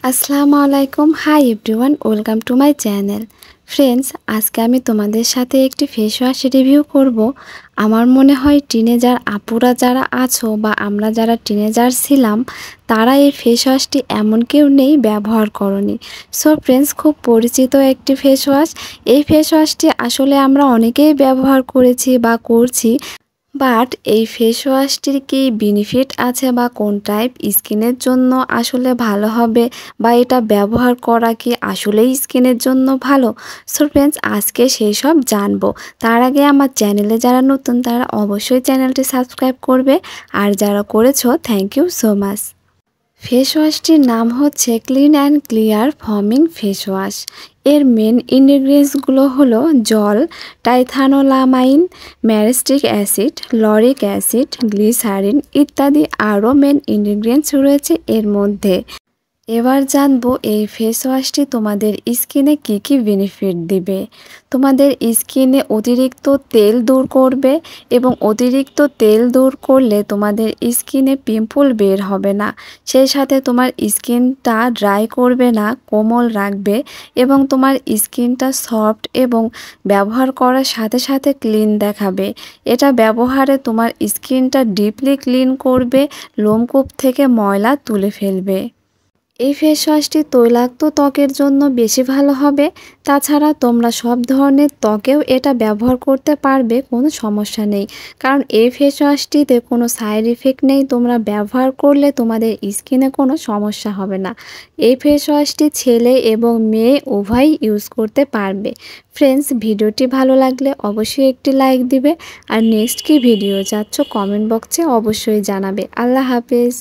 আসসালামু আলাইকুম। Hi everyone, welcome to my channel. Friends, আজকে আমি তোমাদের সাথে একটি ফেস ওয়াশ রিভিউ করব। আমার মনে হয় টিনেজার আপুরা যারা আছো বা আমরা যারা টিনেজার ছিলাম তারা এই ফেস ওয়াশটি এমন কেউ নেই ব্যবহার করনি। সো ফ্রেন্ডস, খুব পরিচিত একটি ফেস ওয়াশ। এই ফেস ওয়াশটি আসলে আমরা অনেকেই ব্যবহার করেছি বা করছি, বাট এই ফেস ওয়াশটির কি বেনিফিট আছে বা কোন টাইপ স্কিনের জন্য আসলে ভালো হবে বা এটা ব্যবহার করা কি আসলেই স্কিনের জন্য ভালো? সো ফ্রেন্ডস, আজকে সেই সব জানবো। তার আগে আমার চ্যানেলে যারা নতুন তারা অবশ্যই চ্যানেলটি সাবস্ক্রাইব করবে, আর যারা করেছো thank you so much. Face ওয়াশটির নাম হচ্ছে ক্লিন অ্যান্ড ক্লিয়ার ফর্মিং ফেস ওয়াশ। এর মেন ইনগ্রিডিয়েন্টসগুলো হলো জল, triethanolamine, myristic acid, lauric acid, glycerin ইত্যাদি আরও মেন ইনগ্রিডিয়েন্টস রয়েছে এর মধ্যে। এবার জানবো এই ফেস ওয়াশটি তোমাদের স্কিনে কি কি বেনিফিট দিবে। তোমাদের স্কিনে অতিরিক্ত তেল দূর করবে, এবং অতিরিক্ত তেল দূর করলে তোমাদের স্কিনে পিম্পল বের হবে না। সেই সাথে তোমার স্কিনটা ড্রাই করবে না, কোমল রাখবে, এবং তোমার স্কিনটা সফট এবং ব্যবহার করার সাথে সাথে ক্লিন দেখাবে। এটা ব্যবহারে তোমার স্কিনটা ডিপলি ক্লিন করবে, লোমকূপ থেকে ময়লা তুলে ফেলবে। এই ফেস ওয়াশটি তৈলাক্ত ত্বকের জন্য বেশি ভালো হবে। তাছাড়া তোমরা সব ধরনের ত্বকেও এটা ব্যবহার করতে পারবে, কোনো সমস্যা নেই। কারণ এই ফেস ওয়াশটিতে কোনো সাইড ইফেক্ট নেই, তোমরা ব্যবহার করলে তোমাদের স্কিনে কোনো সমস্যা হবে না। এই ফেস ওয়াশটি ছেলে এবং মেয়ে উভয়ই ইউজ করতে পারবে। ফ্রেন্ডস, ভিডিওটি ভালো লাগলে অবশ্যই একটি লাইক দিবে, আর নেক্সট কি ভিডিও চাচ্ছ কমেন্ট বক্সে অবশ্যই জানাবে। আল্লাহ হাফেজ।